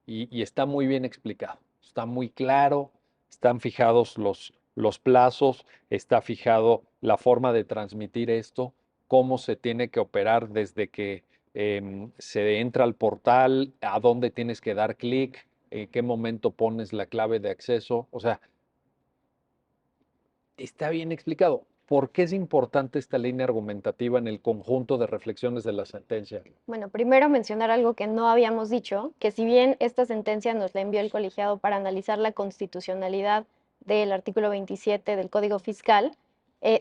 y está muy bien explicado. Está muy claro, están fijados los plazos, está fijado la forma de transmitir esto, cómo se tiene que operar desde que se entra al portal, a dónde tienes que dar clic, en qué momento pones la clave de acceso. O sea, está bien explicado. ¿Por qué es importante esta línea argumentativa en el conjunto de reflexiones de la sentencia? Bueno, primero mencionar algo que no habíamos dicho, que si bien esta sentencia nos la envió el colegiado para analizar la constitucionalidad del artículo 27 del Código Fiscal,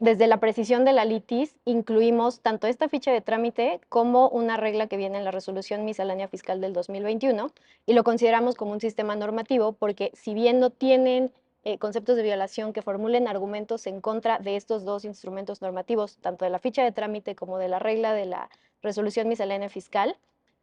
desde la precisión de la litis incluimos tanto esta ficha de trámite como una regla que viene en la resolución miscelánea fiscal del 2021 y lo consideramos como un sistema normativo porque si bien no tienen conceptos de violación que formulen argumentos en contra de estos dos instrumentos normativos, tanto de la ficha de trámite como de la regla de la resolución miscelánea fiscal,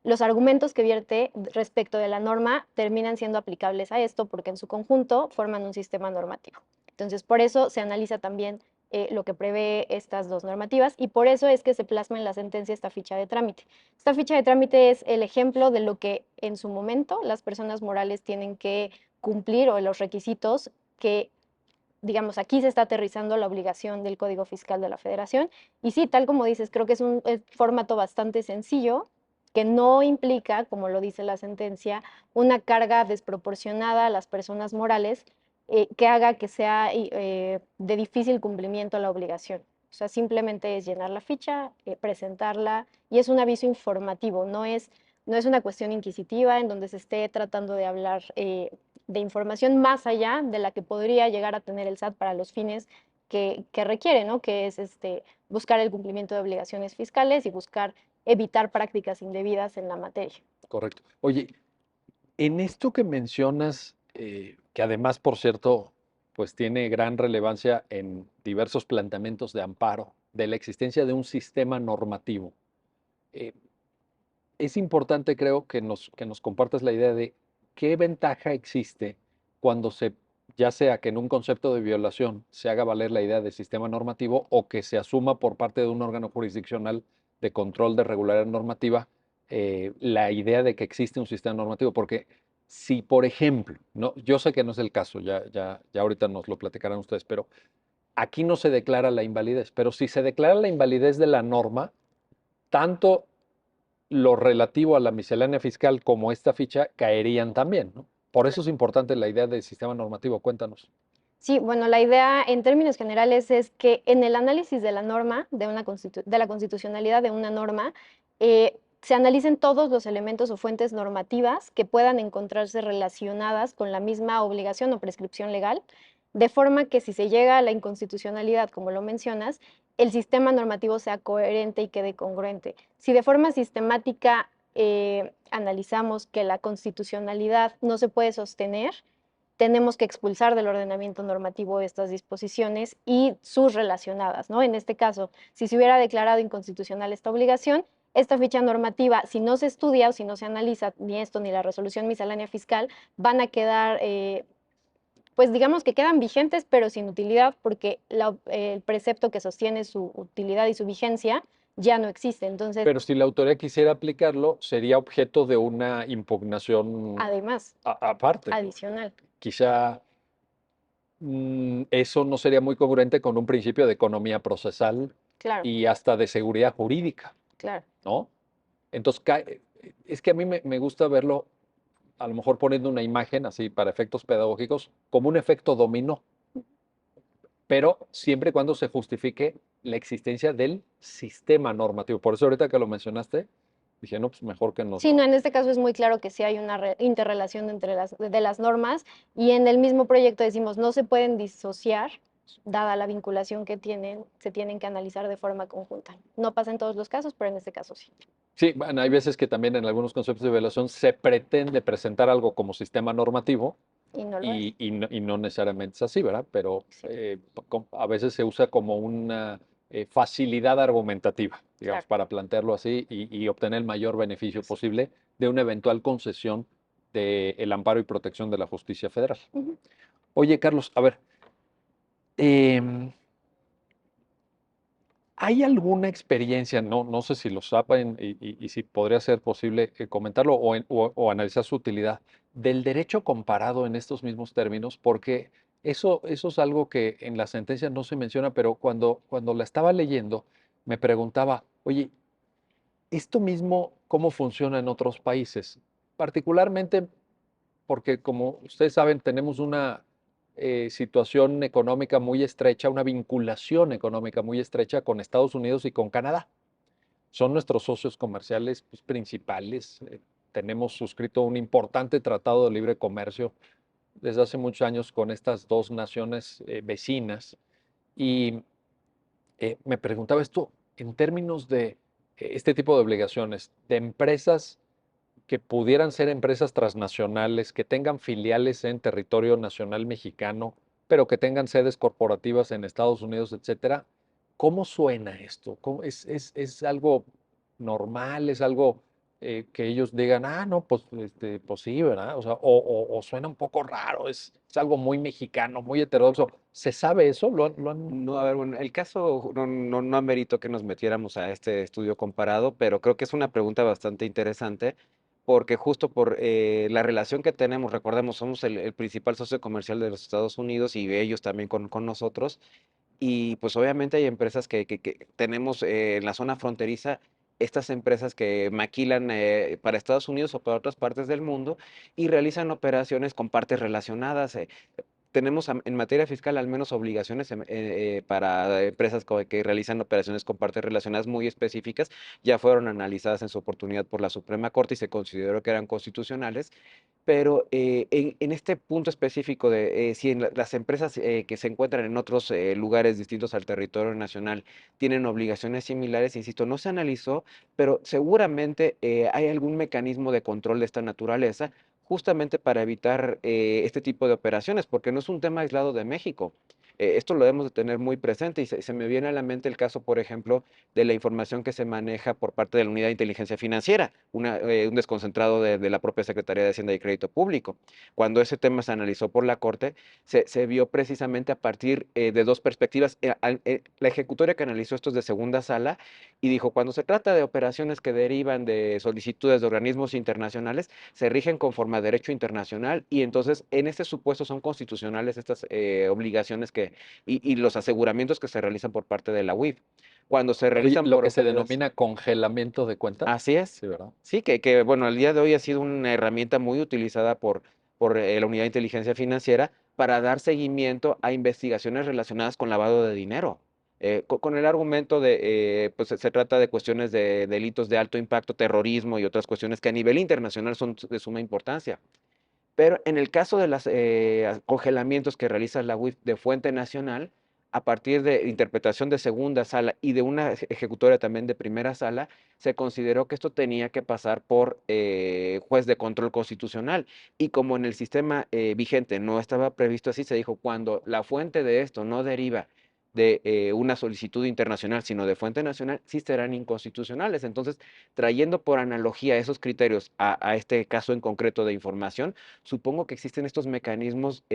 los argumentos que vierte respecto de la norma terminan siendo aplicables a esto porque en su conjunto forman un sistema normativo. Entonces, por eso se analiza también lo que prevé estas dos normativas y por eso es que se plasma en la sentencia esta ficha de trámite. Esta ficha de trámite es el ejemplo de lo que en su momento las personas morales tienen que cumplir o los requisitos que digamos, aquí se está aterrizando la obligación del Código Fiscal de la Federación. Y sí, tal como dices, creo que es un formato bastante sencillo, que no implica, como lo dice la sentencia, una carga desproporcionada a las personas morales que haga que sea de difícil cumplimiento la obligación. O sea, simplemente es llenar la ficha, presentarla, y es un aviso informativo, no es una cuestión inquisitiva en donde se esté tratando de hablar de información más allá de la que podría llegar a tener el SAT para los fines que requiere, ¿no? Que es buscar el cumplimiento de obligaciones fiscales y buscar evitar prácticas indebidas en la materia. Correcto. Oye, en esto que mencionas, que además, por cierto, pues tiene gran relevancia en diversos planteamientos de amparo de la existencia de un sistema normativo. Eh, es importante, creo, que nos compartas la idea de qué ventaja existe cuando ya sea que en un concepto de violación se haga valer la idea de sistema normativo o que se asuma por parte de un órgano jurisdiccional de control de regularidad normativa la idea de que existe un sistema normativo. Porque si, por ejemplo, no, yo sé que no es el caso, ya ahorita nos lo platicarán ustedes, pero aquí no se declara la invalidez, pero si se declara la invalidez de la norma, tanto lo relativo a la miscelánea fiscal como esta ficha caerían también, ¿no? Por eso es importante la idea del sistema normativo. Cuéntanos. Sí, bueno, la idea en términos generales es que en el análisis de la norma, de la constitucionalidad de una norma, se analicen todos los elementos o fuentes normativas que puedan encontrarse relacionadas con la misma obligación o prescripción legal, de forma que si se llega a la inconstitucionalidad, como lo mencionas, el sistema normativo sea coherente y quede congruente. Si de forma sistemática analizamos que la constitucionalidad no se puede sostener, tenemos que expulsar del ordenamiento normativo estas disposiciones y sus relacionadas, ¿no? En este caso, si se hubiera declarado inconstitucional esta obligación, esta ficha normativa, si no se estudia o si no se analiza ni esto ni la resolución miscelánea fiscal, van a quedar, pues digamos que quedan vigentes, pero sin utilidad, porque el precepto que sostiene su utilidad y su vigencia ya no existe. Entonces, Pero si la autoridad quisiera aplicarlo, sería objeto de una impugnación además, aparte. adicional, Quizá eso no sería muy congruente con un principio de economía procesal claro, y hasta de seguridad jurídica, claro. ¿no? Entonces, es que a mí me gusta verlo, a lo mejor poniendo una imagen así para efectos pedagógicos, como un efecto dominó, pero siempre y cuando se justifique la existencia del sistema normativo. Por eso ahorita que lo mencionaste, dije, no, pues mejor que nos... Sí, no, en este caso es muy claro que sí hay una interrelación entre de las normas y en el mismo proyecto decimos no se pueden disociar, dada la vinculación que tienen, se tienen que analizar de forma conjunta. No pasa en todos los casos, pero en este caso sí. Sí, bueno, hay veces que también en algunos conceptos de evaluación se pretende presentar algo como sistema normativo Y no lo es. y no necesariamente es así, ¿verdad? Pero Sí, a veces se usa como una facilidad argumentativa, digamos, claro. para plantearlo así y obtener el mayor beneficio posible de una eventual concesión del amparo y protección de la justicia federal. Ujú. Oye, Carlos, a ver, em, ¿hay alguna experiencia, no sé si lo saben y si podría ser posible comentarlo o analizar su utilidad, del derecho comparado en estos mismos términos? Porque eso es algo que en la sentencia no se menciona, pero cuando la estaba leyendo me preguntaba, oye, ¿esto mismo cómo funciona en otros países? Particularmente porque, como ustedes saben, tenemos una situación económica muy estrecha, una vinculación económica muy estrecha con Estados Unidos y con Canadá. Son nuestros socios comerciales pues, principales. Tenemos suscrito un importante tratado de libre comercio desde hace muchos años con estas dos naciones vecinas. Y me preguntaba esto en términos de este tipo de obligaciones, de empresas que pudieran ser empresas transnacionales, que tengan filiales en territorio nacional mexicano, pero que tengan sedes corporativas en Estados Unidos, etcétera. ¿Cómo suena esto? Es algo normal? ¿Es algo que ellos digan, ah, no, pues, pues sí, ¿verdad? O sea, o suena un poco raro, es algo muy mexicano, muy heterodoxo. ¿Se sabe eso? ¿Lo han... No, a ver, bueno, el caso no ameritó que nos metiéramos a este estudio comparado, pero creo que es una pregunta bastante interesante porque justo por la relación que tenemos, recordemos, somos el principal socio comercial de los Estados Unidos y ellos también con nosotros, y pues obviamente hay empresas que tenemos en la zona fronteriza, estas empresas que maquilan para Estados Unidos o para otras partes del mundo y realizan operaciones con partes relacionadas. Tenemos en materia fiscal al menos obligaciones para empresas que realizan operaciones con partes relacionadas muy específicas, ya fueron analizadas en su oportunidad por la Suprema Corte y se consideró que eran constitucionales, pero en este punto específico de si las empresas que se encuentran en otros lugares distintos al territorio nacional tienen obligaciones similares, insisto, no se analizó, pero seguramente hay algún mecanismo de control de esta naturaleza justamente para evitar este tipo de operaciones, porque no es un tema aislado de México. Esto lo debemos de tener muy presente y se me viene a la mente el caso, por ejemplo, de la información que se maneja por parte de la Unidad de Inteligencia Financiera, un desconcentrado de la propia Secretaría de Hacienda y Crédito Público. Cuando ese tema se analizó por la Corte, se vio precisamente a partir de dos perspectivas. La ejecutoria que analizó esto es de segunda sala y dijo, cuando se trata de operaciones que derivan de solicitudes de organismos internacionales, se rigen conforme a derecho internacional y entonces en este supuesto son constitucionales estas obligaciones y los aseguramientos que se realizan por parte de la UIF. Cuando se Oye, realizan lo por que se operaciones... denomina congelamiento de cuentas. Así es. Sí, ¿verdad? Sí, bueno, al día de hoy ha sido una herramienta muy utilizada por la Unidad de Inteligencia Financiera para dar seguimiento a investigaciones relacionadas con lavado de dinero. Con el argumento de, pues se trata de cuestiones de delitos de alto impacto, terrorismo y otras cuestiones que a nivel internacional son de suma importancia. Pero en el caso de los congelamientos que realiza la UIF de fuente nacional, a partir de interpretación de segunda sala y de una ejecutoria también de primera sala, se consideró que esto tenía que pasar por juez de control constitucional. Y como en el sistema vigente no estaba previsto así, se dijo, cuando la fuente de esto no deriva de una solicitud internacional, sino de fuente nacional, sí serán inconstitucionales. Entonces, trayendo por analogía esos criterios a este caso en concreto de información, supongo que existen estos mecanismos,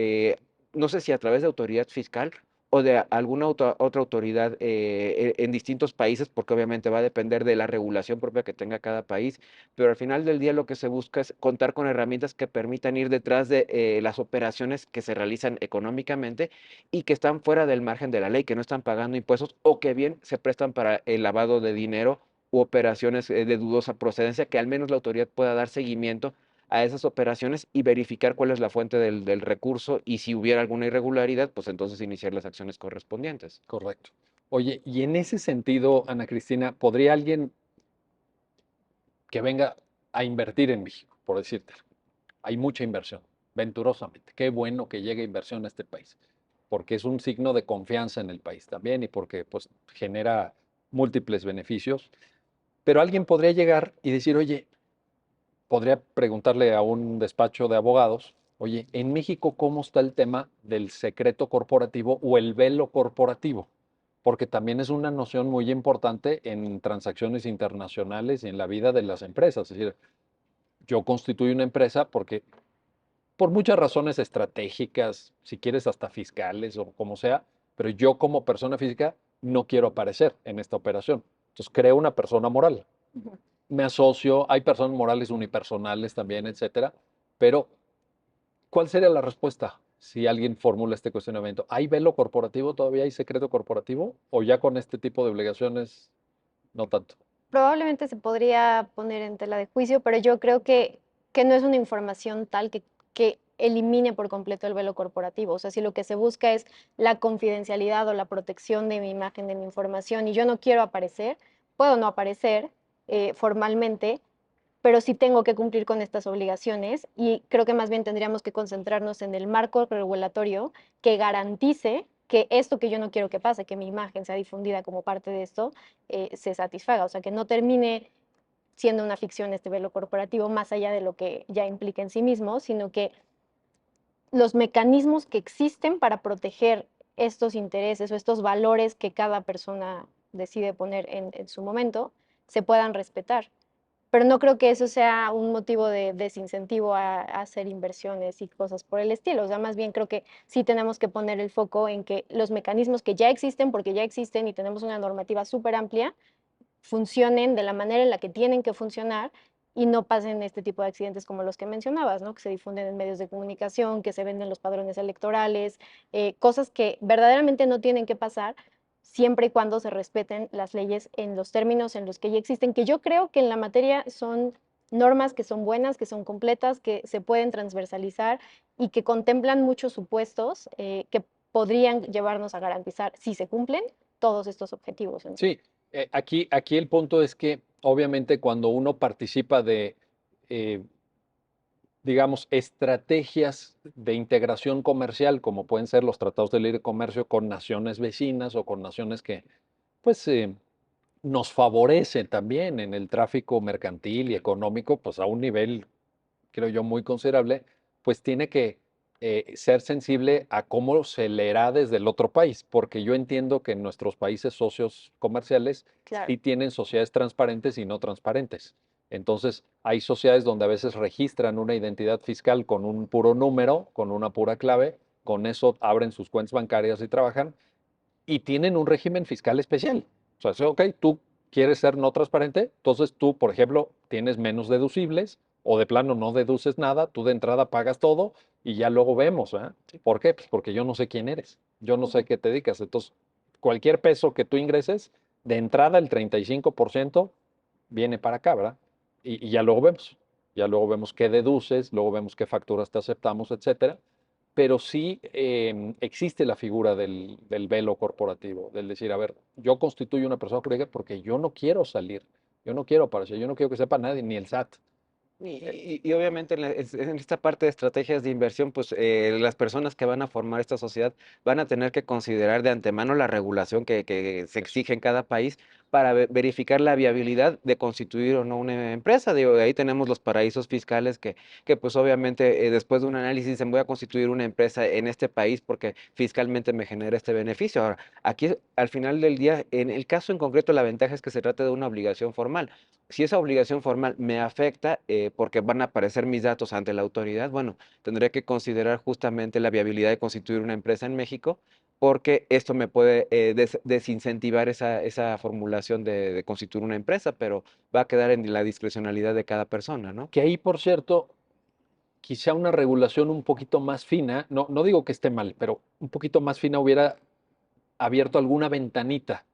no sé si a través de autoridad fiscal o de alguna otra autoridad en distintos países, porque obviamente va a depender de la regulación propia que tenga cada país, pero al final del día lo que se busca es contar con herramientas que permitan ir detrás de las operaciones que se realizan económicamente y que están fuera del margen de la ley, que no están pagando impuestos o que bien se prestan para el lavado de dinero u operaciones de dudosa procedencia, que al menos la autoridad pueda dar seguimiento a esas operaciones y verificar cuál es la fuente del recurso y si hubiera alguna irregularidad, pues entonces iniciar las acciones correspondientes. Correcto. Oye, y en ese sentido, Ana Cristina, ¿podría alguien que venga a invertir en México, por decirte? Hay mucha inversión, venturosamente. Qué bueno que llegue inversión a este país, porque es un signo de confianza en el país también y porque pues, genera múltiples beneficios. Pero alguien podría llegar y decir, oye, podría preguntarle a un despacho de abogados, oye, en México, ¿cómo está el tema del secreto corporativo o el velo corporativo? Porque también es una noción muy importante en transacciones internacionales y en la vida de las empresas. Es decir, yo constituyo una empresa porque por muchas razones estratégicas, si quieres hasta fiscales o como sea, pero yo como persona física no quiero aparecer en esta operación. Entonces creo una persona moral. Ujú. Me asocio, hay personas morales unipersonales también, etcétera, pero ¿cuál sería la respuesta si alguien formula este cuestionamiento? ¿Hay velo corporativo todavía? ¿Hay secreto corporativo? ¿O ya con este tipo de obligaciones no tanto? Probablemente se podría poner en tela de juicio, pero yo creo que no es una información tal que elimine por completo el velo corporativo. O sea, si lo que se busca es la confidencialidad o la protección de mi imagen, de mi información, y yo no quiero aparecer, puedo no aparecer formalmente, pero sí tengo que cumplir con estas obligaciones y creo que más bien tendríamos que concentrarnos en el marco regulatorio que garantice que esto que yo no quiero que pase, que mi imagen sea difundida como parte de esto, se satisfaga, o sea, que no termine siendo una ficción este velo corporativo más allá de lo que ya implica en sí mismo, sino que los mecanismos que existen para proteger estos intereses o estos valores que cada persona decide poner en su momento se puedan respetar, pero no creo que eso sea un motivo de desincentivo a hacer inversiones y cosas por el estilo. O sea, más bien creo que sí tenemos que poner el foco en que los mecanismos que ya existen, porque ya existen y tenemos una normativa súper amplia, funcionen de la manera en la que tienen que funcionar y no pasen este tipo de accidentes como los que mencionabas, ¿no? Que se difunden en medios de comunicación, que se venden los padrones electorales, cosas que verdaderamente no tienen que pasar siempre y cuando se respeten las leyes en los términos en los que ya existen, que yo creo que en la materia son normas que son buenas, que son completas, que se pueden transversalizar y que contemplan muchos supuestos que podrían llevarnos a garantizar, si se cumplen, todos estos objetivos. Sí, aquí el punto es que obviamente cuando uno participa de, eh, digamos, estrategias de integración comercial, como pueden ser los tratados de libre comercio con naciones vecinas o con naciones que, pues, nos favorecen también en el tráfico mercantil y económico, pues a un nivel, creo yo, muy considerable, pues tiene que ser sensible a cómo se leerá desde el otro país, porque yo entiendo que en nuestros países socios comerciales Claro. sí tienen sociedades transparentes y no transparentes. Entonces, hay sociedades donde a veces registran una identidad fiscal con un puro número, con una pura clave, con eso abren sus cuentas bancarias y trabajan, y tienen un régimen fiscal especial. O sea, es, ok, tú quieres ser no transparente, entonces tú, por ejemplo, tienes menos deducibles o de plano no deduces nada, tú de entrada pagas todo y ya luego vemos, ¿verdad? ¿Por qué? Pues porque yo no sé quién eres, yo no sé a qué te dedicas. Entonces, cualquier peso que tú ingreses, de entrada el 35% viene para acá, ¿verdad? Y ya luego vemos qué deduces, luego vemos qué facturas te aceptamos, etcétera, pero sí existe la figura del velo corporativo, del decir, a ver, yo constituyo una persona jurídica porque yo no quiero salir, yo no quiero aparecer, yo no quiero que sepa nadie, ni el SAT. Y obviamente en esta parte de estrategias de inversión, pues las personas que van a formar esta sociedad van a tener que considerar de antemano la regulación que se exige en cada país para verificar la viabilidad de constituir o no una empresa. Digo, ahí tenemos los paraísos fiscales que pues obviamente después de un análisis dicen voy a constituir una empresa en este país porque fiscalmente me genera este beneficio. Ahora, aquí al final del día, en el caso en concreto, la ventaja es que se trata de una obligación formal. Si esa obligación formal me afecta porque van a aparecer mis datos ante la autoridad, bueno, tendré que considerar justamente la viabilidad de constituir una empresa en México porque esto me puede desincentivar esa formulación de constituir una empresa, pero va a quedar en la discrecionalidad de cada persona, ¿no? Que ahí, por cierto, quizá una regulación un poquito más fina, no, no digo que esté mal, pero un poquito más fina hubiera abierto alguna ventanita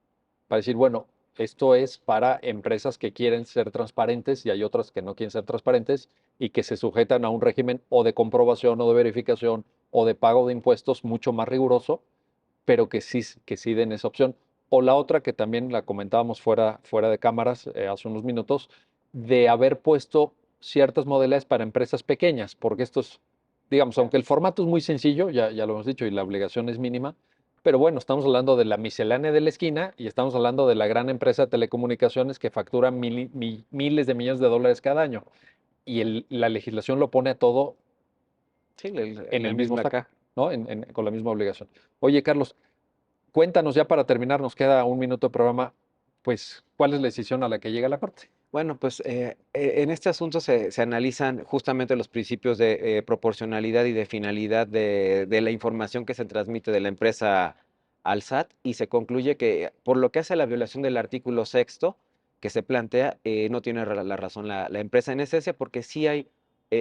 para decir, bueno, esto es para empresas que quieren ser transparentes y hay otras que no quieren ser transparentes y que se sujetan a un régimen o de comprobación o de verificación o de pago de impuestos mucho más riguroso, pero que sí den esa opción. O la otra que también la comentábamos fuera de cámaras hace unos minutos, de haber puesto ciertas modalidades para empresas pequeñas, porque esto es, digamos, aunque el formato es muy sencillo, ya lo hemos dicho, y la obligación es mínima, pero bueno, estamos hablando de la miscelánea de la esquina y estamos hablando de la gran empresa de telecomunicaciones que factura miles de millones de dólares cada año. Y la legislación lo pone a todo Sí, en la el mismo misma saco, acá. ¿no? Con la misma obligación. Oye, Carlos, cuéntanos ya para terminar, nos queda un minuto de programa, pues, ¿cuál es la decisión a la que llega la Corte? Bueno, pues en este asunto se analizan justamente los principios de proporcionalidad y de finalidad de la información que se transmite de la empresa al SAT y se concluye que por lo que hace a la violación del artículo sexto que se plantea, no tiene la razón la empresa en esencia porque sí hay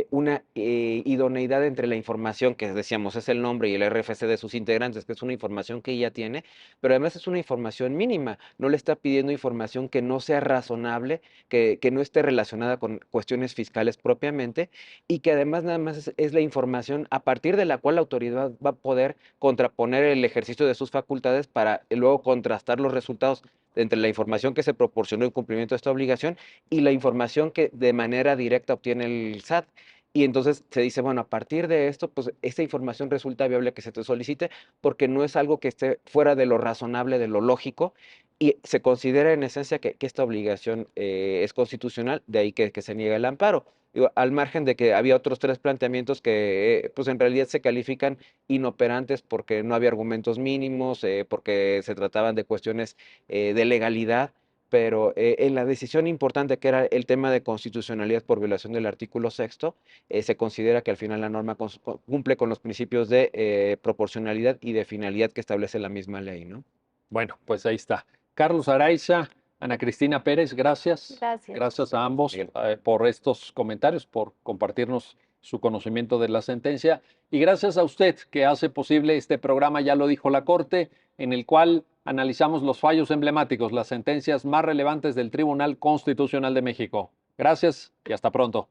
una idoneidad entre la información que decíamos es el nombre y el RFC de sus integrantes, que es una información que ella tiene, pero además es una información mínima, no le está pidiendo información que no sea razonable que no esté relacionada con cuestiones fiscales propiamente y que además nada más es la información a partir de la cual la autoridad va a poder contraponer el ejercicio de sus facultades para luego contrastar los resultados entre la información que se proporcionó en cumplimiento de esta obligación y la información que de manera directa obtiene el SAT. Y entonces se dice, bueno, a partir de esto, pues esta información resulta viable que se te solicite porque no es algo que esté fuera de lo razonable, de lo lógico, y se considera en esencia que esta obligación es constitucional, de ahí que se niega el amparo. Digo, al margen de que había otros tres planteamientos que pues en realidad se califican inoperantes porque no había argumentos mínimos, porque se trataban de cuestiones de legalidad, pero en la decisión importante que era el tema de constitucionalidad por violación del artículo sexto, se considera que al final la norma cumple con los principios de proporcionalidad y de finalidad que establece la misma ley, ¿no? Bueno, pues ahí está. Carlos Araiza, Ana Cristina Pérez, gracias. Gracias. Gracias a ambos Miguel. por estos comentarios, por compartirnos su conocimiento de la sentencia. Y gracias a usted que hace posible este programa, ya lo dijo la Corte, en el cual analizamos los fallos emblemáticos, las sentencias más relevantes del Tribunal Constitucional de México. Gracias y hasta pronto.